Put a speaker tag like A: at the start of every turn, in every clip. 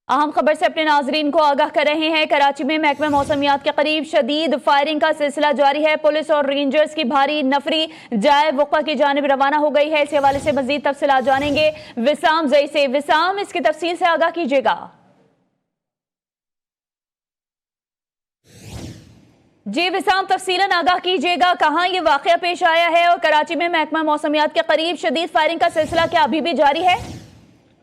A: अहम खबर से अपने नाजरीन को आगाह कर रहे हैं। कराची में महकमा मौसमियात के करीब शदीद फायरिंग का सिलसिला जारी है। पुलिस और रेंजर्स की भारी नफरी जाए वक़्फ़ा की जानिब रवाना हो गई है। इस हवाले से मजीद तफसीलात जानेंगे विसाम जई से। विसाम, इसकी तफसील से आगाह कीजिएगा। जी विसाम, तफसीलन आगाह कीजिएगा, कहाँ ये वाक़या पेश आया है और कराची में महकमा मौसमियात के करीब शदीद फायरिंग का सिलसिला क्या अभी भी जारी है?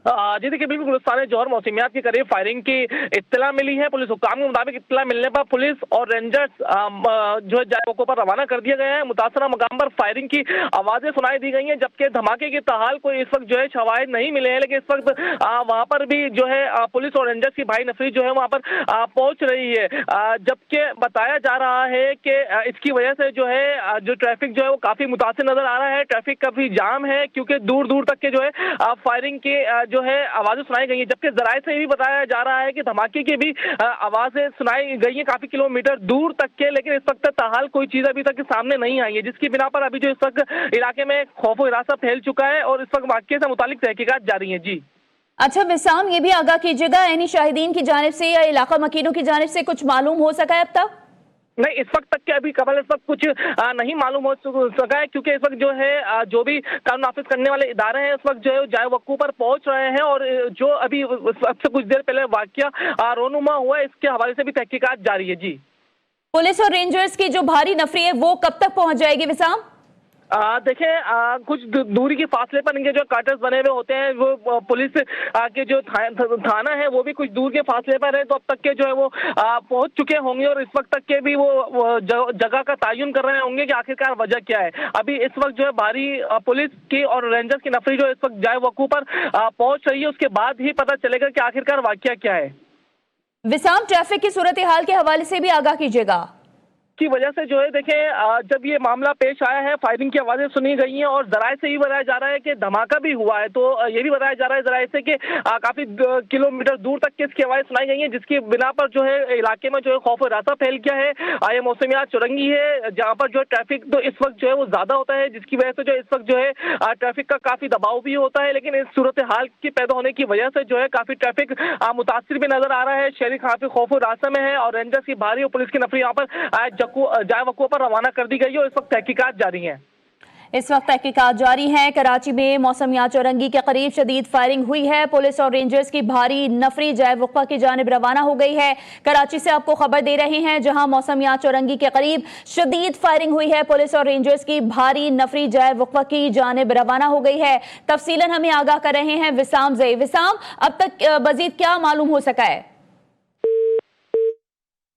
B: जी देखिए, बिल्कुल गुलिस्तान जौहर मौसमियात के करीब फायरिंग की इत्तला मिली है। पुलिस हुक्काम के मुताबिक इत्तला मिलने पर पुलिस और रेंजर्स जो है जायकों पर रवाना कर दिए गए हैं। मुतासरा मकाम पर फायरिंग की आवाजें सुनाई दी गई हैं, जबकि धमाके की ताहाल कोई इस वक्त जो है शवाहिद नहीं मिले हैं। लेकिन इस वक्त वहाँ पर भी जो है पुलिस और रेंजर्स की भाई नफरी जो है वहाँ पर पहुंच रही है, जबकि बताया जा रहा है कि इसकी वजह से जो है जो ट्रैफिक जो है वो काफी मुतासिर नजर आ रहा है। ट्रैफिक काफी जाम है क्योंकि दूर दूर तक के जो है फायरिंग के जो है आवाजें सुनाई गई है, जबकि जराये से भी बताया जा रहा है कि धमाके की भी आवाजें सुनाई गई है काफी किलोमीटर दूर तक के। लेकिन इस वक्त ताहाल कोई चीज अभी तक सामने नहीं आई है, जिसकी बिना पर अभी जो इस वक्त इलाके में खौफ व हिरासत फैल चुका है और इस वक्त वाकये से मुतालिक तहकीकात जारी है। जी
A: अच्छा विसाम, ये भी आगाह कीजिएगा, यानी शाहिदीन की जानिब से या इलाका मकीनों की जानिब से कुछ मालूम हो सका है अब तक?
B: नहीं, इस वक्त तक के अभी कबल इस वक्त कुछ नहीं मालूम हो सका है, क्योंकि इस वक्त जो है जो भी कानून नाफिज करने वाले इदारे हैं इस वक्त जो है जाए वक़्फ़ों पर पहुंच रहे हैं। और जो अभी से कुछ देर पहले वाकया रोनुमा हुआ, इसके हवाले से भी तहकीकात जारी है। जी
A: पुलिस और रेंजर्स की जो भारी नफरी है वो कब तक पहुंच जाएगी विसाम?
B: देखें, कुछ दूरी के फासले पर इनके जो क्वार्टर्स बने हुए होते हैं, वो पुलिस के जो थाना है वो भी कुछ दूर के फासले पर है, तो अब तक के जो है वो पहुंच चुके होंगे और इस वक्त तक के भी वो जगह का तयन कर रहे होंगे कि आखिरकार वजह क्या है। अभी इस वक्त जो है भारी पुलिस की और रेंजर्स की नफरी जो इस वक्त जाए वक़्फ़ों पर पहुंच रही है, उसके बाद ही पता चलेगा कि आखिरकार वाकया क्या है।
A: विसाम, ट्रैफिक की सूरत हाल के हवाले से भी आगाह कीजिएगा।
B: की वजह से जो है देखें, जब ये मामला पेश आया है फायरिंग की आवाजें सुनी गई हैं और जराये से ही बताया जा रहा है कि धमाका भी हुआ है, तो ये भी बताया जा रहा है जराये से कि काफी किलोमीटर दूर तक की इसकी आवाजें सुनाई गई हैं, जिसकी बिना पर जो है इलाके में जो है खौफ रास्ता फैल गया है। ये मौसमियात चुरंगी है जहाँ पर जो है ट्रैफिक तो इस वक्त जो है वो ज्यादा होता है, जिसकी वजह से जो इस वक्त जो है ट्रैफिक का काफी दबाव भी होता है। लेकिन इस सूरत हाल की पैदा होने की वजह से जो है काफी ट्रैफिक मुतासिर भी नजर आ रहा है। शहरी काफी खौफ रास्ते में है और रेंजर्स की भारी और पुलिस की नफरी यहाँ पर जाए वक़्फ़ों पर रवाना कर दी गई है और इस वक्त तहकीकात जारी है।
A: इस वक्त तहकीकात जारी है। कराची में मौसमियात चौरंगी के करीब शदीद फायरिंग हुई है। पुलिस और रेंजर्स की भारी नफरी जाए वक़्फ़ा की जानिब रवाना हो गई है। कराची से आपको खबर दे रहे हैं जहां मौसमियात चौरंगी के करीब शदीद फायरिंग हुई है। पुलिस और रेंजर्स की भारी नफरी जाए वक़्फ़ा की जानिब रवाना हो गई है। तफसीलन हमें आगाह कर रहे हैं विसाम जई। विसाम, अब तक मजीद क्या मालूम हो सका है?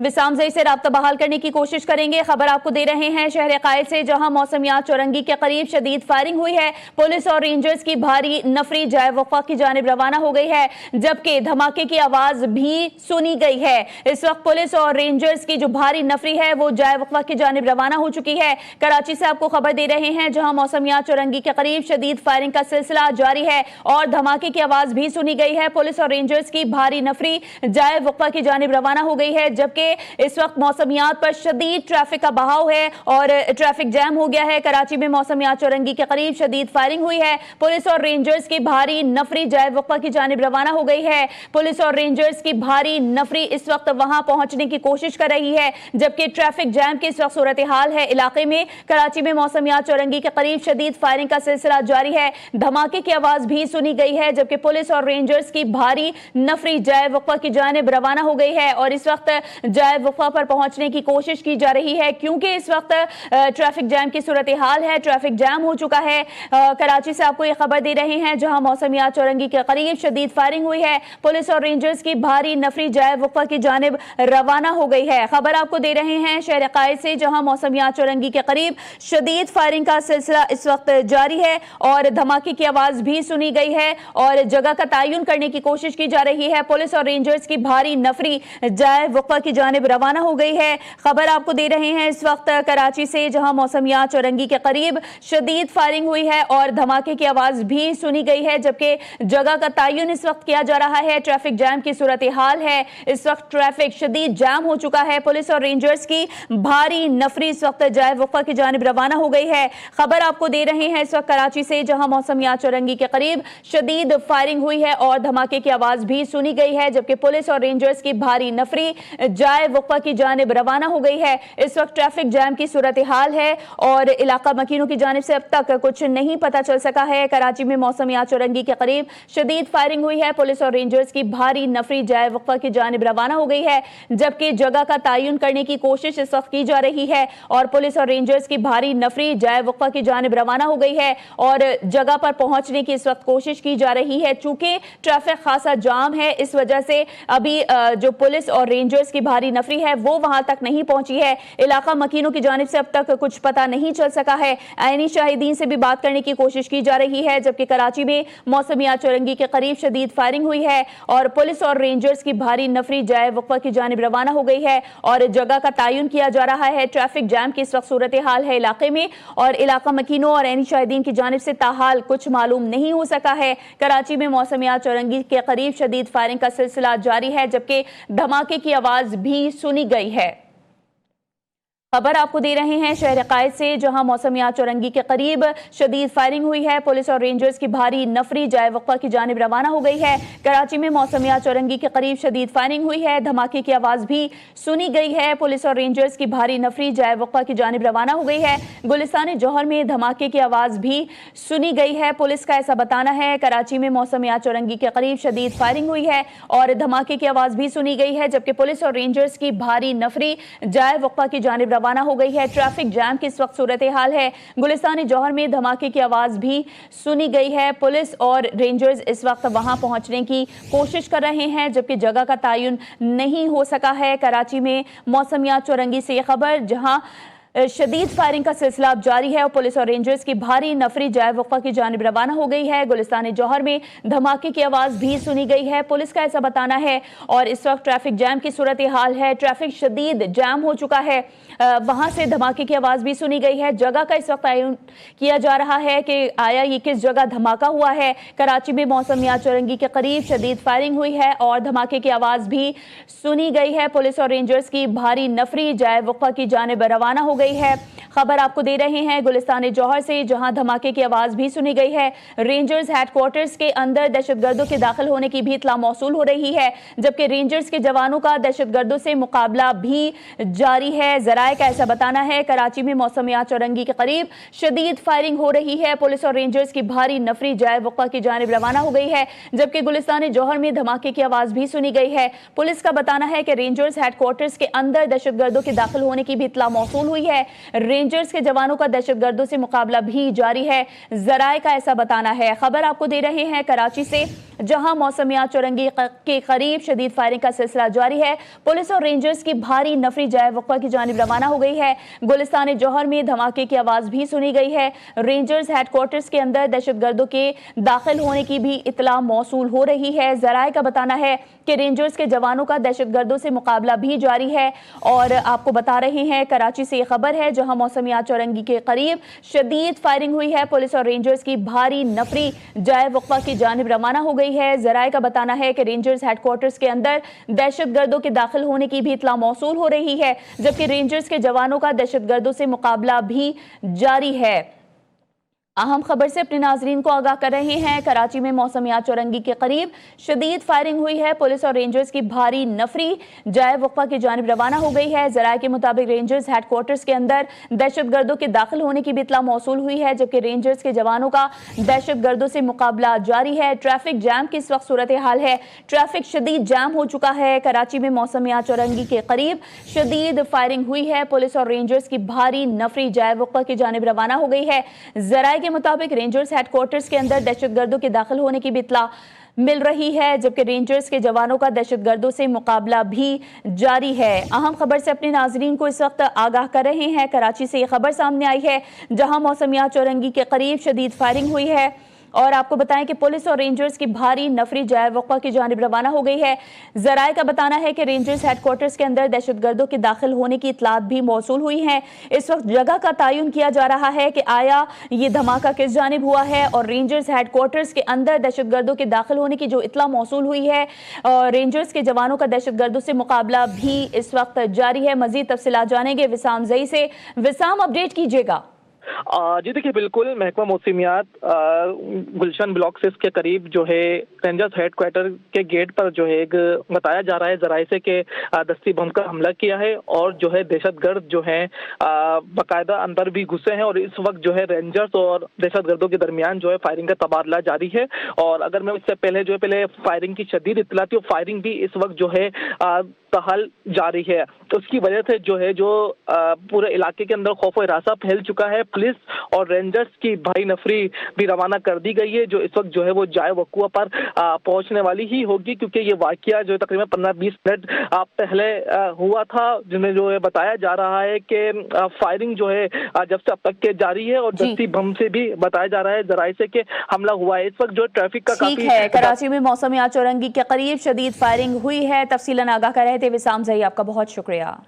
A: विसाम जई से राब्ता बहाल करने की कोशिश करेंगे। खबर आपको दे रहे हैं शहर कायल से जहां मौसमियात चौरंगी के करीब शदीद फायरिंग हुई है। पुलिस और रेंजर्स की भारी नफरी जाए वक़्फ़ा की जानिब रवाना हो गई है, जबकि धमाके की आवाज भी सुनी गई है। इस वक्त पुलिस और रेंजर्स की जो भारी नफरी है वो जाए वक़्फ़ा की जानिब रवाना हो चुकी है। कराची से आपको खबर दे रहे हैं जहां मौसमियात चौरंगी के करीब शदीद फायरिंग का सिलसिला जारी है और धमाके की आवाज भी सुनी गई है। पुलिस और रेंजर्स की भारी नफरी जाए वक़्फ़ा की जानिब रवाना हो गई है, जबकि इस वक्त मौसमियात पर शदीद ट्रैफिक का बहाव है और ट्रैफिक जैम हो गया है। कराची में मौसमियात चौरंगी के करीब शदीद फायरिंग हुई है। पुलिस और रेंजर्स की भारी नफरी जाए वक़्फ़ा की जानिब रवाना हो गई है। पुलिस और रेंजर्स की भारी नफरी इस वक्त वहां पहुंचने की कोशिश कर रही है, जबकि ट्रैफिक जैम की इस वक्त सूरत हाल है इलाके में। कराची में मौसमियात चौरंगी के करीब शदीद फायरिंग का सिलसिला जारी है। धमाके की आवाज भी सुनी गई है, जबकि पुलिस और रेंजर्स की भारी नफरी जाए वक़्फ़ा की जानिब रवाना हो गई है और इस वक्त जाए वक़्फ़ा पर पहुंचने की कोशिश की जा रही है, क्योंकि इस वक्त ट्रैफिक जैम की सूरत हाल है। ट्रैफिक जैम हो चुका है। कराची से आपको ये खबर दे रहे हैं जहां मौसमियात चौरंगी के करीब शदीद फायरिंग हुई है। पुलिस और रेंजर्स की भारी नफरी जाए वक़्फ़ा की जानिब रवाना हो गई है। खबर आपको दे रहे हैं शहर कायल से जहां मौसमियात चौरंगी के करीब शदीद फायरिंग का सिलसिला इस वक्त जारी है और धमाके की आवाज भी सुनी गई है और जगह का तयन करने की कोशिश की जा रही है। पुलिस और रेंजर्स की भारी नफरी जाए वक़्फ़ा की जानिब रवाना हो गई है। खबर आपको दे रहे हैं इस वक्त कराची से, जहां मौसमियात चौरंगी के करीब शदीद फायरिंग हुई है और धमाके की आवाज भी सुनी गई है, जबकि जगह का तयन इस वक्त किया जा रहा है। ट्रैफिक जैम की सूरत हाल है, इस वक्त ट्रैफिक शदीद जैम हो चुका है। पुलिस और रेंजर्स की भारी नफरी इस वक्त जाए वक्फा की जानिब रवाना हो गई है। खबर आपको दे रहे हैं इस वक्त कराची से, जहां मौसमियात चौरंगी के करीब शदीद फायरिंग हुई है और धमाके की आवाज भी सुनी गई है, जबकि पुलिस और रेंजर्स की भारी नफरी जाए वक्फा की जानिब रवाना हो गई है। इस वक्त ट्रैफिक जैम की सूरत हाल है और इलाका मकीनों की जानिब से अब तक कुछ नहीं पता चल सका है। कराची में मौसमियात चौरंगी के करीब शदीद फायरिंग हुई है, पुलिस और रेंजर्स की भारी नफरी जाए वक्फा की जानिब रवाना हो गई है, जबकि जगह का तयन करने की कोशिश इस वक्त की जा रही है और पुलिस और रेंजर्स की भारी नफरी जाए वक्फा की जानिब रवाना हो गई है और जगह पर पहुंचने की इस वक्त कोशिश की जा रही है। चूंकि ट्रैफिक खासा जाम है, इस वजह से अभी जो पुलिस और रेंजर्स की भारी नफरी है वो वहां तक नहीं पहुंची है। इलाका मकीनों की जानिब से अब तक कुछ पता नहीं चल सका है। ऐनी शाहिदीन से भी बात करने की कोशिश की जा रही है, जबकि कराची में मौसमियात चौरंगी के करीब शदीद फायरिंग हुई है और पुलिस और रेंजर्स की भारी नफरी जाए वक्फा की जानिब रवाना हो गई है और जगह का तयन किया जा रहा है। ट्रैफिक जैम की इस वक्त सूरत हाल है इलाके में और इलाका मकीनों और ऐनी शाहिदीन की जानिब से ताहाल कुछ मालूम नहीं हो सका है। कराची में मौसमियात चौरंगी के करीब शदीद फायरिंग का सिलसिला जारी है, जबकि धमाके की आवाज भी सुनी गई है। खबर आपको दे रहे हैं शहर कायद से, जहां मौसमियात चौरंगी के करीब शदीद फायरिंग हुई है। पुलिस और रेंजर्स की भारी नफरी जाए वक्फा की जानिब रवाना हो गई है। कराची में मौसमियात चौरंगी के करीब शदीद फायरिंग हुई है, धमाके की आवाज भी सुनी गई है। पुलिस और रेंजर्स की भारी नफरी जाए वक्फा की जानिब रवाना हो गई है। गुलिस्तान जौहर में धमाके की आवाज भी सुनी गई है। पुलिस का ऐसा बताना है कराची में मौसमियात चौरंगी के करीब शदीद फायरिंग हुई है और धमाके की आवाज भी सुनी गई है, जबकि पुलिस और रेंजर्स की भारी नफरी जाए वक्फा की जानिब रवाना हो गई है। ट्रैफिक जैम की इस वक्त सूरत हाल है। गुलिस्तान जौहर में धमाके की आवाज भी सुनी गई है। पुलिस और रेंजर्स इस वक्त वहां पहुंचने की कोशिश कर रहे हैं, जबकि जगह का तयन नहीं हो सका है। कराची में मौसमियात चौरंगी से खबर, जहां शदीद फायरिंग का सिलसिला अब जारी है और पुलिस और रेंजर्स की भारी नफरी जाए वक्फा की जानिब रवाना हो गई है। गुलिस्तान जौहर में धमाके की आवाज भी सुनी गई है, पुलिस का ऐसा बताना है और इस वक्त ट्रैफिक जैम की सूरत हाल है। ट्रैफिक शदीद जैम हो चुका है, वहां से धमाके की आवाज भी सुनी गई है। जगह का इस वक्त तयन किया जा रहा है कि आया ये किस जगह धमाका हुआ है। कराची में मौसमियात चौरंगी के करीब शदीद फायरिंग हुई है और धमाके की आवाज भी सुनी गई है। पुलिस और रेंजर्स की भारी नफरी जाए वक्फा की जानिब रवाना हो गई है। खबर आपको दे रहे हैं गुलिस्तान जौहर से, जहां धमाके की आवाज भी सुनी गई है। रेंजर्स हेडक्वार्टर्स के अंदर दहशतगर्दों के दाखिल होने की भी इत्तला मौसूल हो रही है, जबकि रेंजर्स के जवानों का दहशतगर्दों से मुकाबला भी जारी है। जराए का ऐसा बताना है कराची में मौसमियात चौरंगी के करीब शदीद फायरिंग हो रही है। पुलिस और रेंजर्स की भारी नफरी जाए वक्फा की जानिब रवाना हो गई है, जबकि गुलिस्तान जौहर में धमाके की आवाज भी सुनी गई है। पुलिस का बताना है कि रेंजर्स हेडक्वार्टर्स के अंदर दहशतगर्दों के दाखिल होने की भी इत्तला मौसूल हुई है। रेंजर्स के जवानों का दहशतगर्दों से मुकाबला भी जारी है, जराए का ऐसा बताना है। खबर आपको दे रहे हैं कराची से, जहां मौसमियात चौरंगी के करीब शदीद फायरिंग का सिलसिला जारी है। पुलिस और रेंजर्स की भारी नफरी जाए वक्फा की जानिब रवाना हो गई है। गुलिस्तान जौहर में धमाके की आवाज भी सुनी गई है। रेंजर्स हेडक्वार्टर्स के अंदर दहशतगर्दों के दाखिल होने की भी इत्तला मौसूल हो रही है। जराए का बताना है कि रेंजर्स के जवानों का दहशतगर्दों से मुकाबला भी जारी है और आपको बता रहे हैं कराची से खबर है, जहां मौसमियात चौरंगी के करीब शदीद फायरिंग हुई है। पुलिस और रेंजर्स की भारी नफरी जाए वक्फा की जानिब रवाना हो गई है। जराए का बताना है कि रेंजर्स हेडक्वार्टर्स के अंदर दहशतगर्दों के दाखिल होने की भी इत्तला मौसूल हो रही है, जबकि रेंजर्स के जवानों का दहशतगर्दों से मुकाबला भी जारी है। अहम खबर से अपने नाजरीन को आगाह कर रहे हैं। कराची में मौसमियात चौरंगी के करीब शदीद फायरिंग हुई है। पुलिस और रेंजर्स की भारी नफरी जाए वक्फा की जानिब रवाना हो गई है। जराए के मुताबिक रेंजर्स हेडक्वार्टर्स के अंदर दहशतगर्दों के दाखिल होने की भी इत्तला मौसूल हुई है, जबकि रेंजर्स के जवानों का दहशतगर्दों से मुकाबला जारी है। ट्रैफिक जैम की इस वक्त सूरत हाल है। ट्रैफिक शदीद जैम हो चुका है। कराची में मौसमियात चौरंगी के करीब शदीद फायरिंग हुई है। पुलिस और रेंजर्स की भारी नफरी जाए वक्फा की जानिब रवाना हो गई है। जराए के मुताबिक रेंजर्स हेडक्वार्टर्स के अंदर दहशतगर्दों के दाखिल होने की भी इत्तला मिल रही है, जबकि रेंजर्स के जवानों का दहशतगर्दों से मुकाबला भी जारी है। अहम खबर से अपने नाजरीन को इस वक्त आगाह कर रहे हैं। कराची से ये खबर सामने आई है, जहां मौसमियात चौरंगी के करीब शदीद फायरिंग हुई है। और आपको बताएं कि पुलिस और रेंजर्स की भारी नफरी जाए वक़्फ़ा की जानिब रवाना हो गई है। ज़राए का बताना है कि रेंजर्स हेडक्वार्टर्स के अंदर दहशतगर्दों के दाखिल होने की इतलात भी मौसूल हुई हैं। इस वक्त जगह का तयन किया जा रहा है कि आया ये धमाका किस जानिब हुआ है, और रेंजर्स हेडक्वार्टर्स के अंदर दहशतगर्दों के दाखिल होने की जो इतला मौसूल हुई है, और रेंजर्स के जवानों का दहशतगर्दों से मुकाबला भी इस वक्त जारी है। मजीद तफसीलात जानेंगे विसाम जई से। विसाम, अपडेट कीजिएगा।
B: जी देखिए, बिल्कुल महकमा मौसमियात गुलशन ब्लॉक 6 के करीब जो है रेंजर्स हेडक्वार्टर के गेट पर जो है एक बताया जा रहा है जराये से कि दस्ती बम का हमला किया है, और जो है दहशतगर्द जो है बाकायदा अंदर भी घुसे हैं, और इस वक्त जो है रेंजर्स और दहशतगर्दों के दरमियान जो है फायरिंग का तबादला जारी है। और अगर मैं इससे पहले जो है पहले फायरिंग की शदीद इत्तला थी, फायरिंग भी इस वक्त जो है तहल जारी है, तो उसकी वजह से जो है जो पूरे इलाके के अंदर खौफ व हिरासा फैल चुका है। पुलिस और रेंजर्स की भारी नफरी भी रवाना कर दी गई है, जो इस वक्त जो है वो जाए वकुआ पर पहुंचने वाली ही होगी, क्योंकि ये वाकया जो है तकरीबन 15-20 मिनट पहले हुआ था, जिसमें जो है बताया जा रहा है कि फायरिंग जो है जब से अब तक के जारी है, और दस्ती बम से भी बताया जा रहा है जराये से कि हमला हुआ है। इस वक्त जो ट्रैफिक का
A: ठीक है, कराची में मौसमियात चौरंगी के करीब शदीद फायरिंग हुई है। तफसीलन आगाह कर रहे थे विसाम जही, आपका बहुत शुक्रिया।